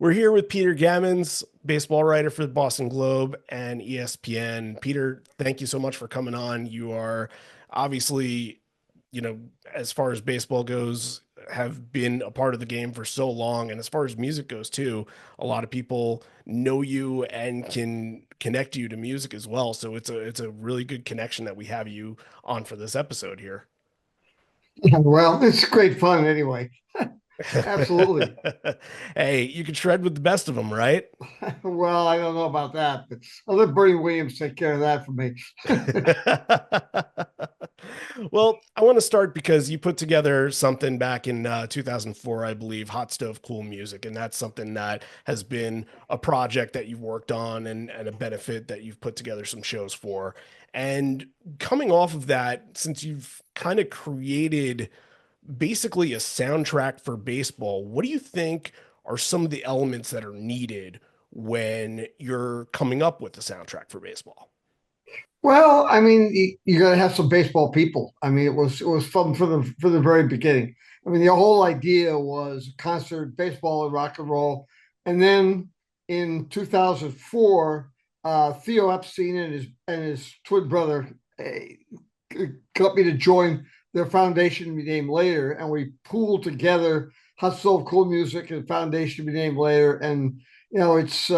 We're here with Peter Gammons, baseball writer for the Boston Globe and ESPN. Peter, thank you so much for coming on. You are obviously, you know, as far as baseball goes, have been a part of the game for so long. And as far as music goes, too, a lot of people know you and can connect you to music as well. So it's a really good connection that we have you on for this episode here. Well, it's great fun anyway. Absolutely. Hey, you can shred with the best of them, right? Well, I don't know about that, but I'll let Bernie Williams take care of that for me. Well, I want to start because you put together something back in 2004, I believe, Hot Stove Cool Music. And that's something that has been a project that you've worked on and a benefit that you've put together some shows for. And coming off of that, since you've kind of created basically a soundtrack for baseball, what do you think are some of the elements that are needed when you're coming up with the soundtrack for baseball? Well, I mean, you got to have some baseball people. I mean, it was fun for the very beginning. I mean, the whole idea was concert baseball and rock and roll, and then in 2004, Theo Epstein and his twin brother got me to join their foundation to be named later, and we pooled together Hot Stove Cool Music and Foundation to be named later, and it's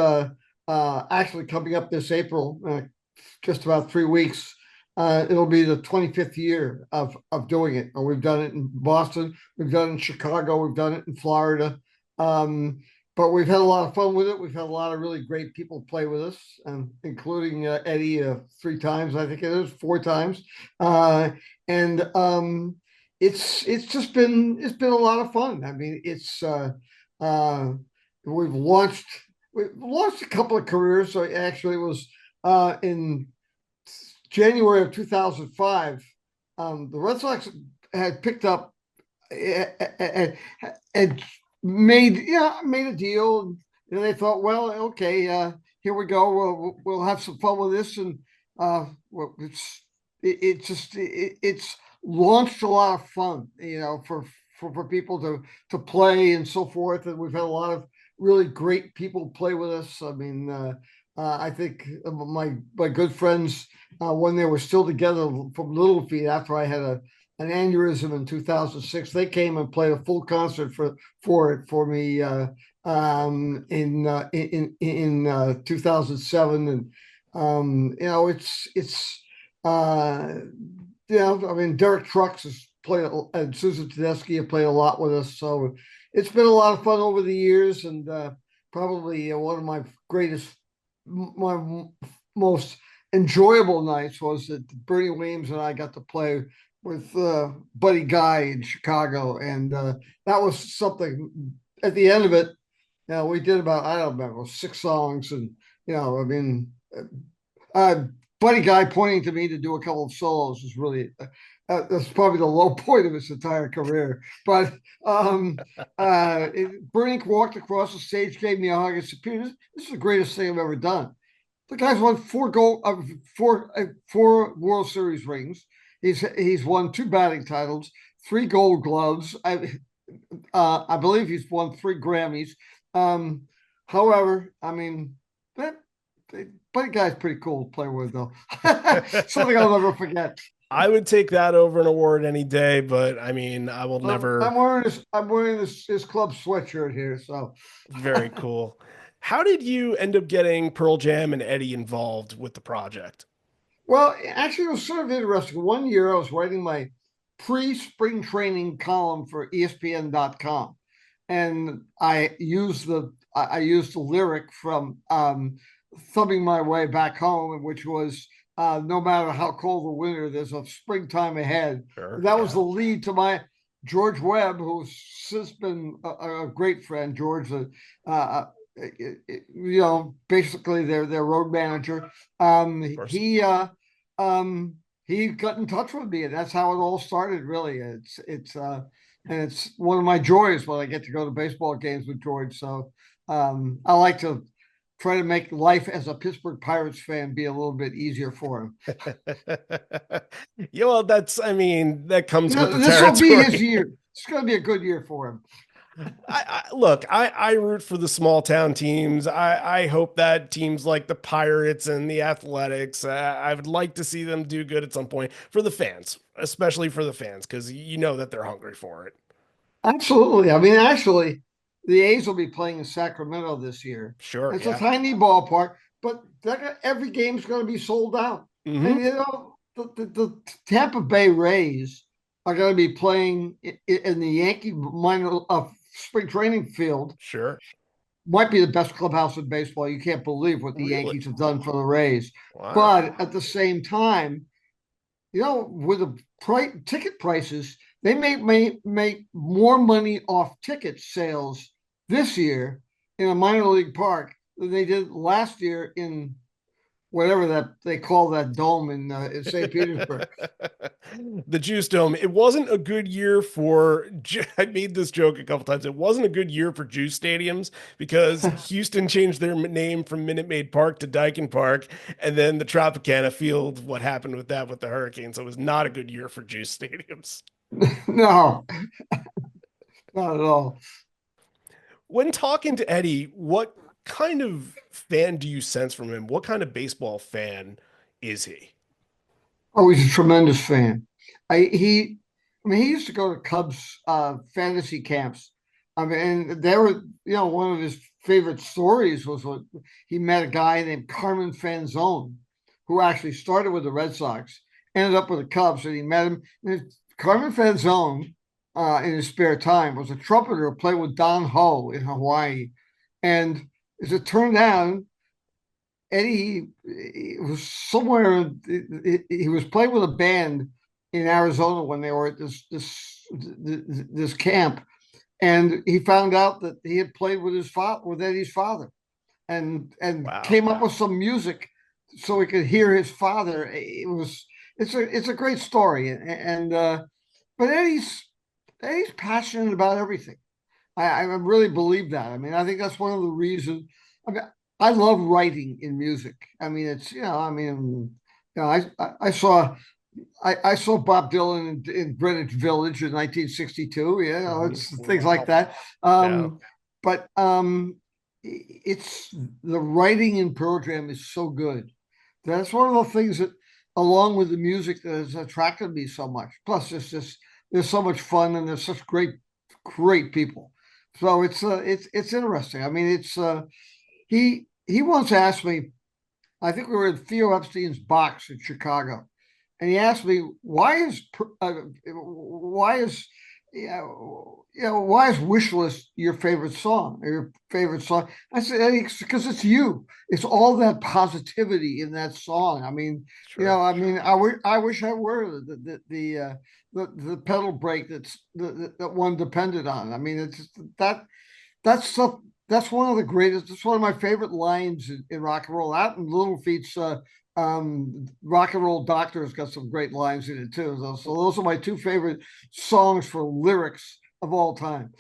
actually coming up this April. Just about 3 weeks. It'll be the 25th year of doing it. And we've done it in Boston, we've done it in Chicago, we've done it in Florida. But we've had a lot of fun with it. We've had a lot of really great people play with us, including Eddie 3 times, I think it is 4 times. And it's been a lot of fun. I mean, uh, we've launched we've launched a couple of careers. So actually, it was in January of 2005, the Red Sox had picked up and made a deal. And they thought, well, okay, here we go. We'll have some fun with this, and well, it's launched a lot of fun, for people to play and so forth. And we've had a lot of really great people play with us. I mean, I think my good friends, when they were still together from Little Feat, after I had an aneurysm in 2006, they came and played a full concert for me in 2007. And it's I mean, Derek Trucks has played, and Susan Tedeschi have played a lot with us, so it's been a lot of fun over the years. And probably one of my most enjoyable nights was that Bernie Williams and I got to play with Buddy Guy in Chicago, and that was something. At the end of it, we did about, I don't remember, 6 songs. And I mean, uh, Buddy Guy pointing to me to do a couple of solos is really that's probably the low point of his entire career. But Bernie walked across the stage, gave me a hug, and said, "Peter, this is the greatest thing I've ever done." The guy's won four World Series rings. He's won 2 batting titles, 3 Gold Gloves. I believe he's won 3 Grammys. Um, However, I mean, that Buddy Guy's pretty cool to play with, though. Something I'll never forget. I would take that over an award any day, but I mean, I will I'm never. wearing this. I'm wearing this club sweatshirt here. So, Very cool. How did you end up getting Pearl Jam and Eddie involved with the project? well, actually, it was sort of interesting. One year, I was writing my pre-spring training column for ESPN.com, and I used the lyric from "Thumbing My Way Back Home," which was "No matter how cold the winter, there's a springtime ahead." Sure. That was Yeah. the lead to my George Webb, who's since been a great friend. George, uh, basically their road manager. Of course. He got in touch with me, and that's how it all started. Really, and it's one of my joys when I get to go to baseball games with George. So I like to try to make life as a Pittsburgh Pirates fan be a little bit easier for him. Yeah, well, I mean, that comes with the This will be his territory. year. It's going to be a good year for him. I root for the small town teams. I hope that teams like the Pirates and the Athletics, I would like to see them do good at some point for the fans, especially for the fans, because you know that they're hungry for it. Absolutely. I mean, actually, the A's will be playing in Sacramento this year. Sure, It's a yeah. tiny ballpark, but every game's going to be sold out. And Hmm. the Tampa Bay Rays are going to be playing in the Yankee minor spring training field. Sure. Might be the best clubhouse in baseball. You can't believe what the Really? Yankees have done for the Rays. Wow. But at the same time, with the ticket prices, they make more money off ticket sales this year in a minor league park than they did last year in whatever that they call that dome in St. Petersburg. The Juice Dome. It wasn't a good year for. I made this joke a couple times. It wasn't a good year for Juice stadiums because Houston changed their name from Minute Maid Park to Daikin Park, and then the Tropicana Field. What happened with that with the hurricanes? So it was not a good year for Juice stadiums. No, not at all. When talking to Eddie, what kind of fan do you sense from him? What kind of baseball fan is he? Oh, he's a tremendous fan. I he, I mean, he used to go to Cubs fantasy camps. I mean, and there were, one of his favorite stories was when he met a guy named Carmen Fanzone, who actually started with the Red Sox, ended up with the Cubs, and he met him. And Carmen Fanzone, in his spare time, was a trumpeter who played with Don Ho in Hawaii, and as it turned out, Eddie he was somewhere. He was playing with a band in Arizona when they were at this camp, and he found out that he had played with his father, with Eddie's father, and Wow. came up with some music so he could hear his father. It's a great story, but Eddie's passionate about everything. I really believe that. I mean, I think that's one of the reasons. I mean, I love writing in music. I mean, I saw I saw Bob Dylan in Greenwich Village in 1962. Mhm. It's things like Wow. that. Yeah. But it's the writing in Pearl Jam is so good. That's one of the things that, along with the music, that has attracted me so much. Plus, there's so much fun and there's such great people. So it's interesting. I mean, he once asked me. I think we were at Theo Epstein's box in Chicago, and he asked me why is why is Wish List your favorite song or your favorite song? I said, Eddie, because it's you. It's all that positivity in that song. I mean, Sure. I wish I were the pedal break that one depended on. I mean, it's just that's stuff. That's one of the greatest. That's one of my favorite lines in rock and roll. That and Little Feat's "Rock and Roll Doctor" has got some great lines in it too. So those are my two favorite songs for lyrics of all time.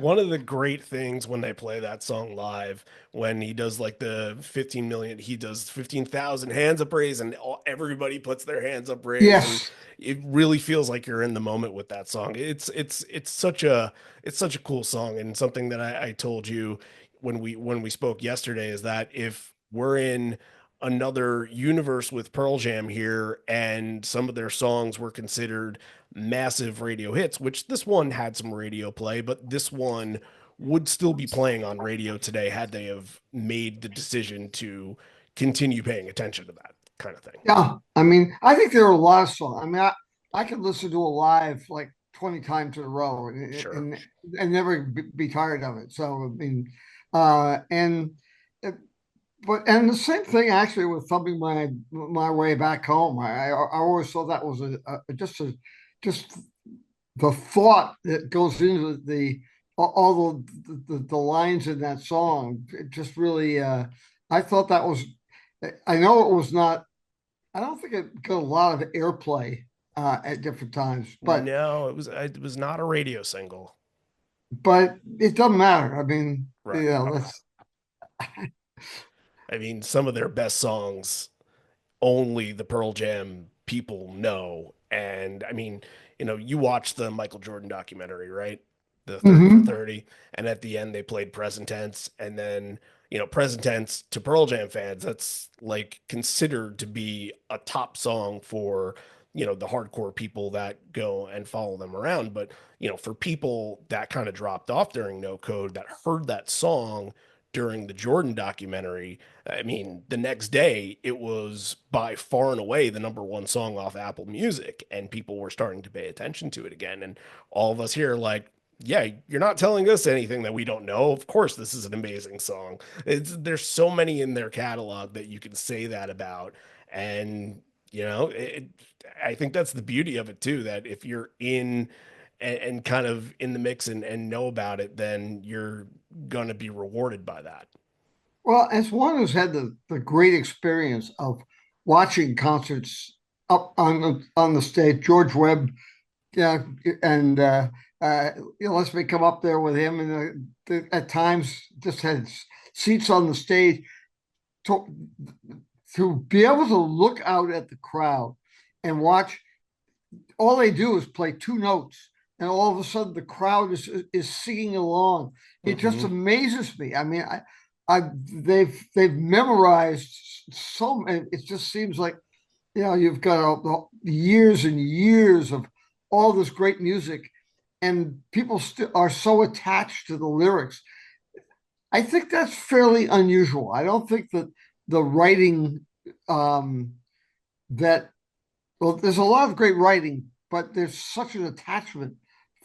One of the great things when they play that song live, when he does like the 15 million, he does 15,000 hands up raise, and everybody puts their hands up raise, and Yes. it really feels like you're in the moment with that song. It's such a cool song, and something that I told you when we spoke yesterday is that if we're in another universe with Pearl Jam here, and some of their songs were considered massive radio hits, which this one had some radio play, but this one would still be playing on radio today had they have made the decision to continue paying attention to that kind of thing. Yeah. I mean, I think there are a lot of songs. I mean, I could listen to a live like 20 times in a row Sure. and never be tired of it. So I mean, and and the same thing actually with thumping my way back home. I always thought that was just the thought that goes into all the lines in that song. It just really, I thought that was. I know it was not. I don't think it got a lot of airplay at different times, No, it was not a radio single. but it doesn't matter. I mean, Right. that's I mean, some of their best songs only the Pearl Jam people know. And I mean, you watch the Michael Jordan documentary, right? the 30 for Hmm. 30. And at the end, they played Present Tense. And then, Present Tense to Pearl Jam fans, that's like considered to be a top song for, the hardcore people that go and follow them around. But, for people that kind of dropped off during No Code that heard that song during the Jordan documentary, I mean, the next day it was by far and away the number one song off Apple Music, and people were starting to pay attention to it again. And all of us here, like, yeah, you're not telling us anything that we don't know. Of course, this is an amazing song. There's so many in their catalog that you can say that about, and I think that's the beauty of it too. That if you're in and kind of in the mix and know about it, then you're gonna be rewarded by that. Well, as one who's had the great experience of watching concerts up on the stage, George Webb, yeah, and lets me come up there with him, and at times just had seats on the stage to be able to look out at the crowd and watch. All they do is play two notes, and all of a sudden the crowd is singing along. It just Hmm. amazes me. I mean, they've memorized so. It just seems like you've got years and years of all this great music, and people still are so attached to the lyrics. I think that's fairly unusual. I don't think that the writing um, that well, there's a lot of great writing, but there's such an attachment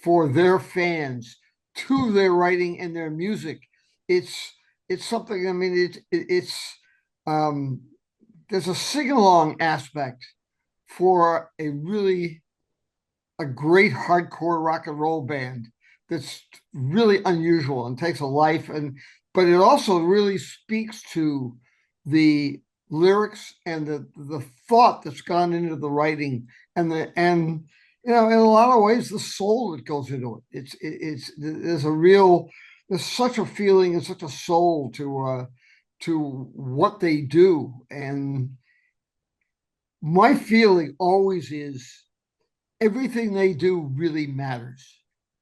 for their fans to their writing and their music. It's it's something. I mean, it's um, there's a sing along aspect for a great hardcore rock and roll band that's really unusual and takes a life, and but it also really speaks to the lyrics and the thought that's gone into the writing and in a lot of ways the soul that goes into it. It's there's such a feeling and such a soul to what they do. And my feeling always is everything they do really matters.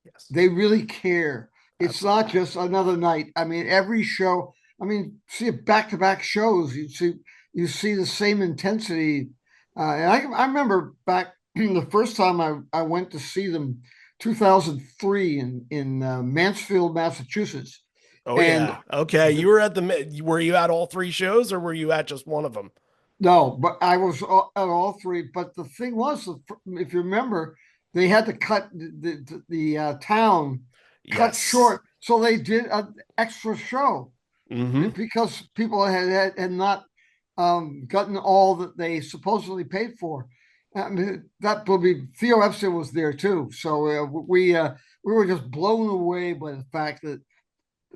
Yes. They really care. It's not Absolutely. just another night. I mean, every show. I mean, see back to back shows. You see the same intensity. And I remember back the first time I went to see them, 2003 in Mansfield, Massachusetts, Oh and yeah. Okay. the, You were at were you at all three shows or were you at just one of them? no, but I was at all three. But the thing was, if you remember, they had to cut the town cut Yes. short, so they did an extra show Hmm. because people had not gotten all that they supposedly paid for. I mean, that will be Theo Epstein was there too, so we were just blown away by the fact that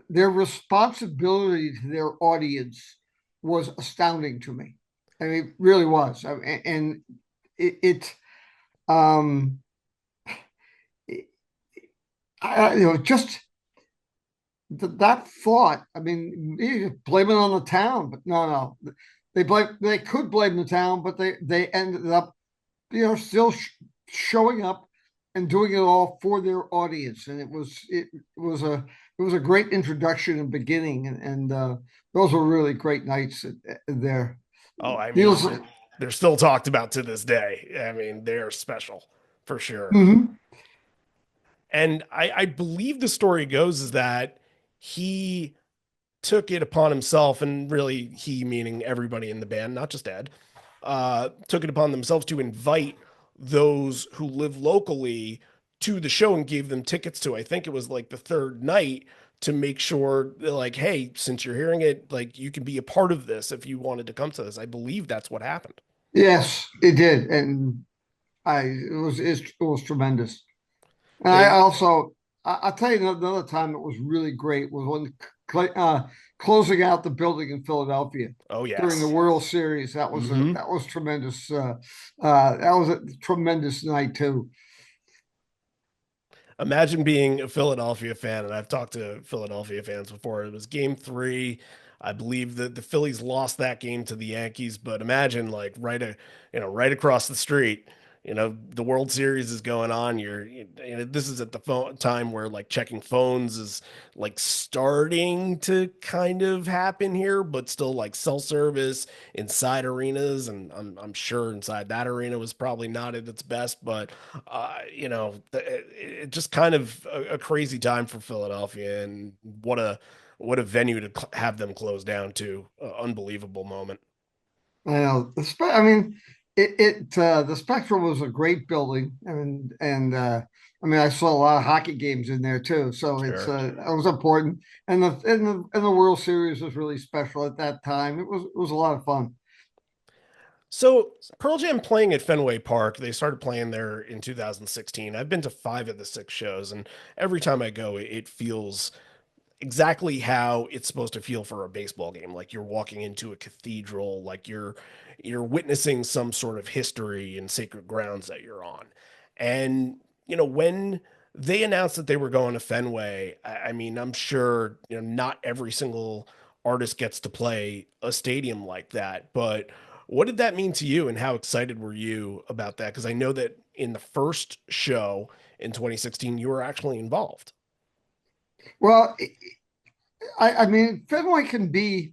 their responsibility to their audience was astounding to me. I mean, it really was. And it um, just that thought. I mean, you blame it on the town, but no. They could blame the town, but they ended up, still showing up and doing it all for their audience, and it was a great introduction and beginning, and those were really great nights there. Oh, I Needless, mean, they're still talked about to this day. I mean, they're special for sure. mm-hmm. And I believe the story goes is that he took it upon himself, and really he meaning everybody in the band, not just Ed, took it upon themselves to invite those who live locally to the show and gave them tickets to, I think it was like the third night, to make sure like, hey, since you're hearing it, like you can be a part of this if you wanted to come to this. I believe that's what happened. Yes, it did, and it was tremendous. And I They, also, I'll tell you another time that was really great was when closing out the building in Philadelphia oh during the yes. World Series. Hmm. That was tremendous. That was a tremendous night too. Imagine being a Philadelphia fan, and I've talked to Philadelphia fans before. It was game three. I believe that the Phillies lost that game to the Yankees, but imagine like right across the street, the World Series is going on. This is at the time where like checking phones is like starting to kind of happen here, but still like cell service inside arenas, and I'm sure inside that arena was probably not at its best, but it just kind of a crazy time for Philadelphia, and what a venue to have them close down to. Unbelievable moment. I know. I mean, the Spectrum was a great building, and I mean, I saw a lot of hockey games in there too, so Sure. it was important. And the World Series was really special at that time. It was a lot of fun. So Pearl Jam playing at Fenway Park, they started playing there in 2016. I've been to 5 of the 6 shows, and every time I go, it feels exactly how it's supposed to feel for a baseball game. Like you're walking into a cathedral, like you're witnessing some sort of history and sacred grounds that you're on. And when they announced that they were going to Fenway, I mean, I'm sure not every single artist gets to play a stadium like that, but what did that mean to you, and how excited were you about that? Because I know that in the first show in 2016, you were actually involved. Well, I mean, Fenway can be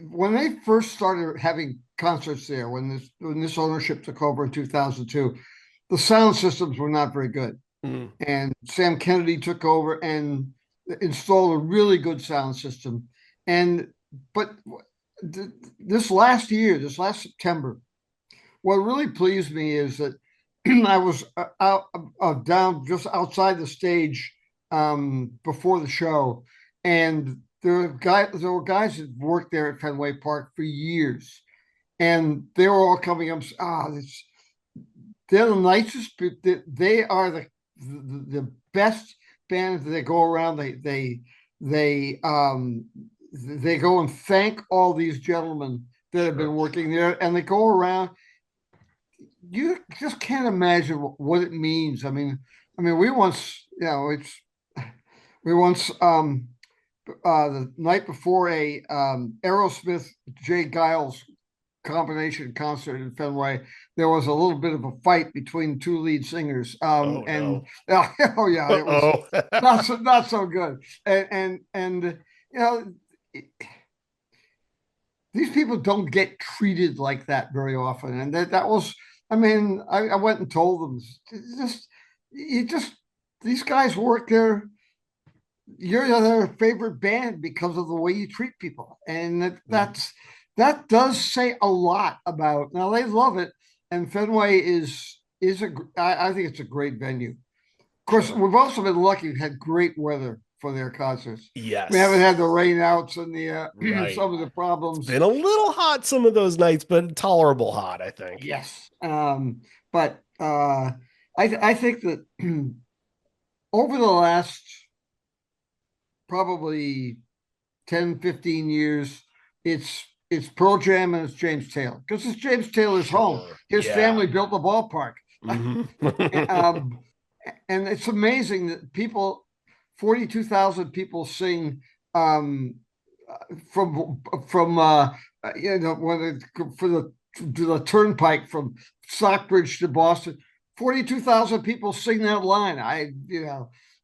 when they first started having concerts there, when this ownership took over in 2002, the sound systems were not very good. Mm, And Sam Kennedy took over and installed a really good sound system. And but this last year, this last September, what really pleased me is that I was down just outside the stage before the show, and there were guys that worked there at Fenway Park for years, and they were all coming up. They're the nicest. They are the best bands that go around. They go and thank all these gentlemen that have been sure. working there, and they go around. You just can't imagine what it means. I mean, we once the night before a Aerosmith Jay Giles combination concert in Fenway, there was a little bit of a fight between two lead singers. Oh And no. oh yeah, it was Uh-oh. not so good. And you know, these people don't get treated like that very often. And that was, I mean, I went and told them, just you just these guys work there. You're their favorite band because of the way you treat people, and Mhm. that does say a lot about. Now they love it, and Fenway is I think it's a great venue. Of course, Sure. we've also been lucky; we've had great weather for their concerts. We haven't Yes. had the rainouts and the Right. some of the It's problems. been a little hot some of those nights, but tolerable hot, I think. Yes, but I think that over the last probably 10, 15 years, it's Pearl Jam and it's James Taylor because it's James Taylor's home. Sure. His Yeah. family built the ballpark. Hmm. um, and it's amazing that 42,000 people sing um, from when for the turnpike from Stockbridge to Boston. 42,000 people sing that line.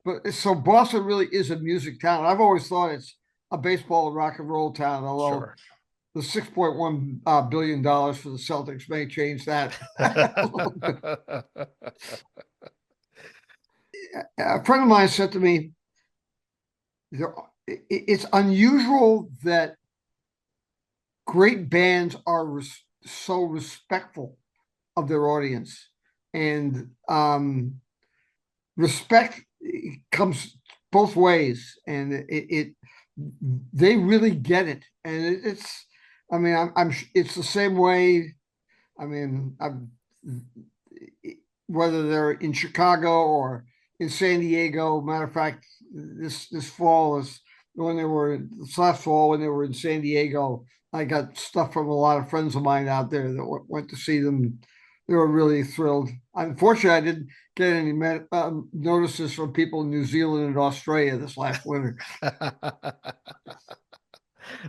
But so Boston really is a music town. I've always thought it's a baseball and rock and roll town, although Sure. the $6.1 billion for the Celtics may change that. A friend of mine said to me, it's unusual that great bands are so respectful of their audience. And respect comes both ways. And they really get it. And I mean, it's the same way. I mean, whether they're in Chicago or in San Diego. Matter of fact, this fall is when they were this last fall when they were in San Diego. I got stuff from a lot of friends of mine out there that went to see them. They were really thrilled. Unfortunately, I didn't get any notices from people in New Zealand and Australia this last winter.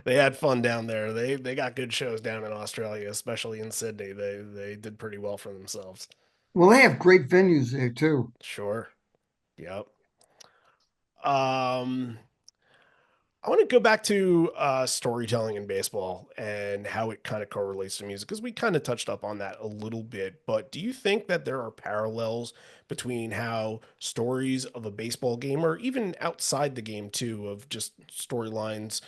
They had fun down there. They got good shows down in Australia, especially in Sydney. They did pretty well for themselves. Well, they have great venues there too. Sure. Yep. Um, I want to go back to storytelling in baseball and how it kind of correlates to music because we kind of touched up on that a little bit. But do you think that there are parallels between how stories of a baseball game, or even outside the game too, of just storylines,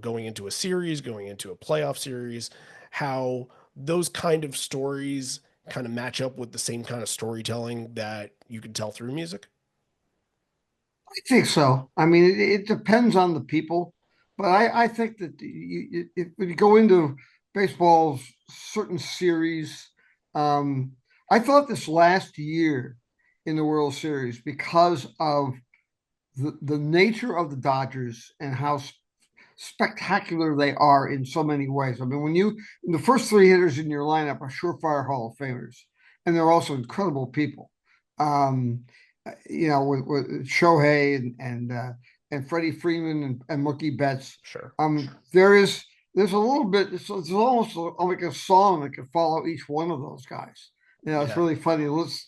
going into a series, going into a playoff series, how those kind of stories kind of match up with the same kind of storytelling that you can tell through music? I think so. I mean, it depends on the people, but I think that when you go into baseball's certain series, um, I thought this last year in the World Series, because of the nature of the Dodgers and how spectacular they are in so many ways. I mean, the first three hitters in your lineup are surefire Hall of Famers, and they're also incredible people. Um, with Shohei and Freddie Freeman and Mookie Betts. Sure. There's a little bit. It's almost like a song that could follow each one of those guys. It's Yeah. really funny. I was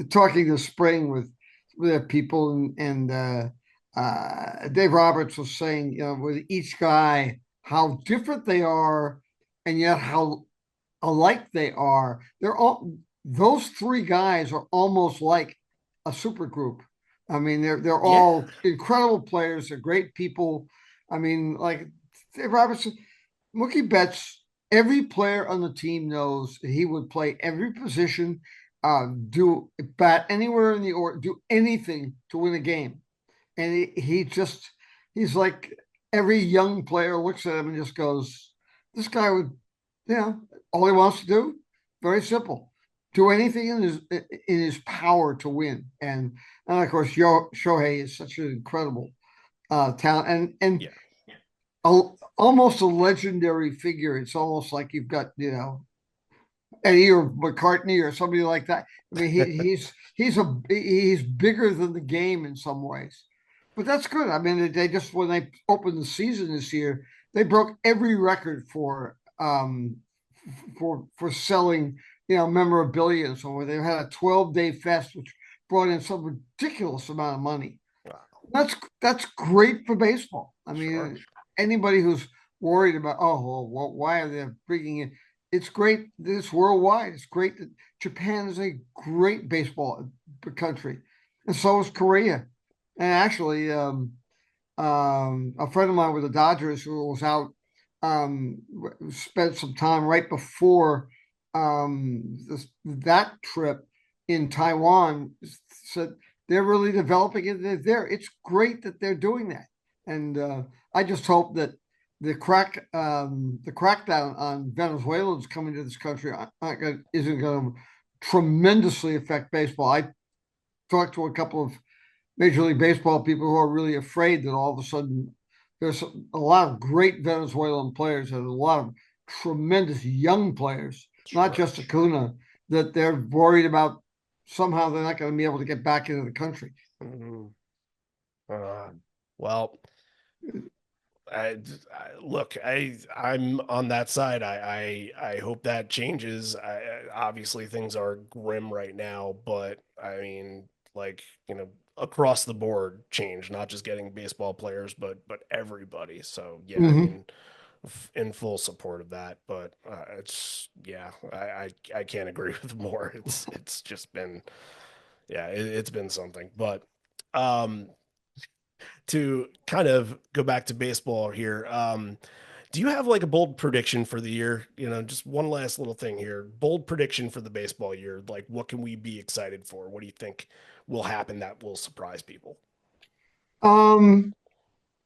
talking this spring with people and Dave Roberts was saying, with each guy, how different they are, and yet how alike they are. Those three guys are almost like a super group. I mean, they're Yeah. all incredible players. They're great people. I mean, like Dave Robertson, Mookie Betts. Every player on the team knows he would play every position, do bat anywhere in the or do anything to win a game. And he's like every young player looks at him and just goes, "This guy would, you know, all he wants to do, very simple, do anything in his power to win." And of course, Shohei is such an incredible talent and Yeah. almost a legendary figure. It's almost like you've got Eddie or McCartney or somebody like that. I mean, he's bigger than the game in some ways, but that's good. I mean, they just when they opened the season this year, they broke every record for selling memorabilia and so on. They had a 12-day fest, which brought in some ridiculous amount of money. Wow. That's great for baseball. I Sure. mean, anybody who's worried about, well, why are they bringing in? It's great. This worldwide. It's great that Japan is a great baseball country, and so is Korea. And actually, a friend of mine with the Dodgers who was out um, spent some time right before that trip in Taiwan. Said they're really developing it there. It's great that they're doing that, and I just hope that the crackdown on Venezuelans coming to this country isn't going to tremendously affect baseball. I talked to a couple of Major League Baseball people who are really afraid that all of a sudden there's a lot of great Venezuelan players and a lot of tremendous young players, not Sure. just Acuna, that they're worried about somehow they're not going to be able to get back into the country. Mhm. Uh, well, look, I'm on that side. I hope that changes. Obviously things are grim right now, but I mean, like, across the board change, not just getting baseball players, but everybody. So yeah, I Mm-hmm. mean, in full support of that. But it's yeah, I can't agree with more. It's just been yeah, it's been something. But um, to kind of go back to baseball here, do you have like a bold prediction for the year? Just one last little thing here. Bold prediction for the baseball year. Like, what can we be excited for? What do you think will happen that will surprise people? Um,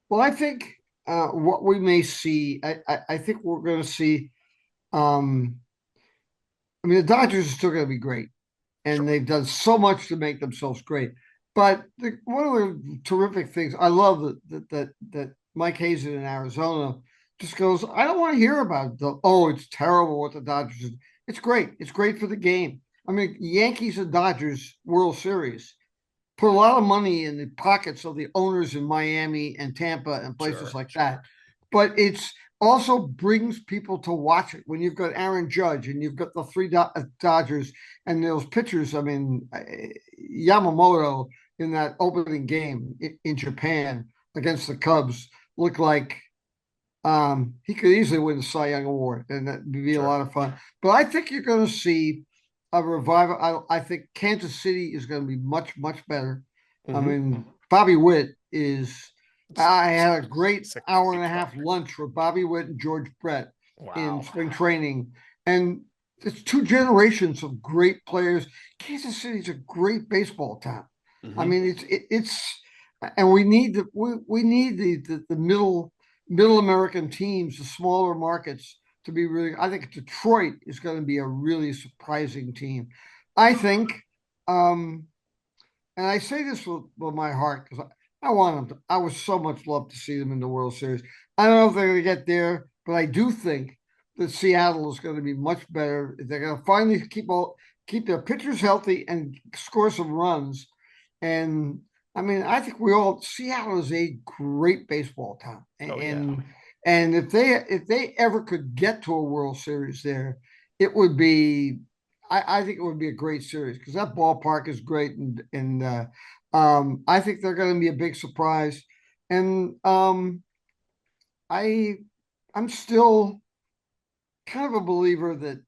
well, I think what we may see, I think we're going to see. Um, I mean, the Dodgers are still going to be great, and Sure. they've done so much to make themselves great. But one of the terrific things I love that Mike Hazen in Arizona just goes, I don't want to hear about it's terrible what the Dodgers did. It's great. It's great for the game. I mean, Yankees and Dodgers World Series put a lot of money in the pockets of the owners in Miami and Tampa and places Sure. like that. But also brings people to watch it. When you've got Aaron Judge and you've got the three Dodgers and those pitchers, I mean, Yamamoto in that opening game in Japan against the Cubs looked like he could easily win the Cy Young Award, and that'd be a Sure. lot of fun. But I think you're going to see a revival. I think Kansas City is going to be much, much better. I Hmm. mean, Bobby Witt is. I had a great Sick, hour and sick a half fucker. lunch with Bobby Witt and George Brett in Wow. spring training, and it's two generations of great players. Kansas City's a great baseball town. I Hmm. mean, it's, and we need we need the middle American teams, the smaller markets, to be really. I think Detroit is going to be a really surprising team. I think, um, and I say this with my heart because I want them to. I would so much love to see them in the World Series. I don't know if they're going to get there, but I do think that Seattle is going to be much better. They're going to finally keep their pitchers healthy and score some runs. And I mean, I think we all Seattle is a great baseball town, Oh yeah. and if they ever could get to a World Series there, it would be. I think it would be a great series because that ballpark is great, and I think they're going to be a big surprise. And I I'm still kind of a believer that if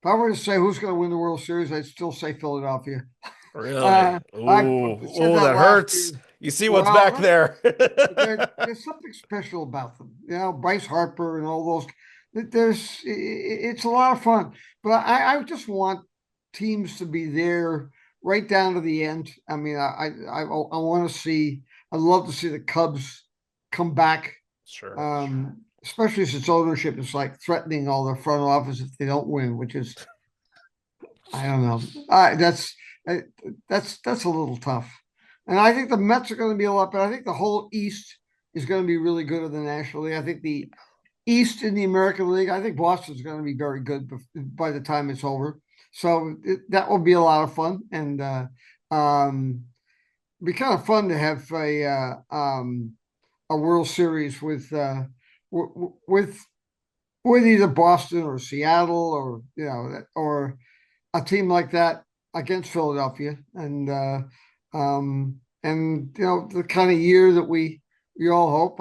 I were to say who's going to win the World Series, I'd still say Philadelphia. Really? Uh, I said Ooh, that that last hurts. year. You see what's back Well, there. there's something special about them. You know, Bryce Harper and all those. It's a lot of fun, but I just want teams to be there right down to the end. I mean, I want to see. I'd love to see the Cubs come back, Sure. especially since ownership is like threatening all their front office if they don't win, which is I don't know. Uh, that's a little tough. And I think the Mets are going to be a lot better. I think the whole East is going to be really good in the National League. I think the East in the American League, I think Boston's going to be very good by the time it's over. So that will be a lot of fun, and be kind of fun to have a World Series with with either Boston or Seattle or or a team like that against Philadelphia, and the kind of year that we all hope.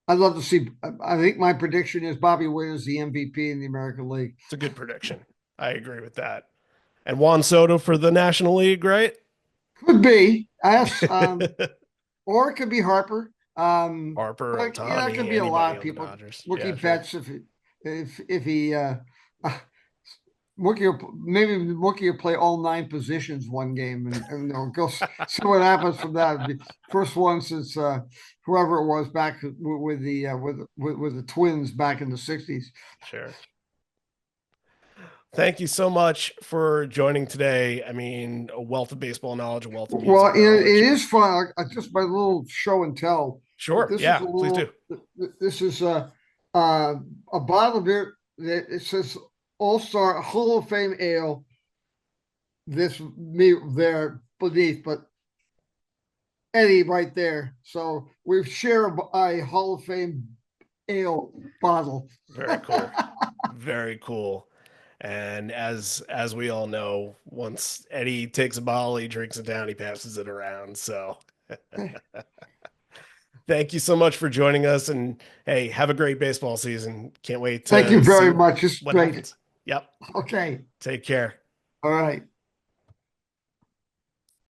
I'd love to see. I think my prediction is Bobby Witt is the MVP in the American League. It's a good prediction. I agree with that. And Juan Soto for the National League, right? Could be yes, or it could be Harper. Harper, But it could Otani, be a anybody lot of on the people. Dodgers. Mookie Yeah, sure. Betts if he uh, maybe Mookie will play all nine positions one game and go see what happens from that. First one since whoever it was back with the Twins back in the '60s. Sure. Thank you so much for joining today. I mean, a wealth of baseball knowledge, a wealth of music Well, it knowledge. is fun. Just my little show and tell. But Sure. this is Yeah, a please do. little. This is a bottle of beer that it says All Star Hall of Fame Ale. This me there beneath, but Eddie right there. So we share a Hall of Fame ale bottle. Very cool. Very cool. And as we all know, once Eddie takes a bottle, he drinks it down, he passes it around. So thank you so much for joining us. And hey, have a great baseball season. Can't wait Thank you to see very much. It's what great. happens. Yep. Okay. Take care. All right.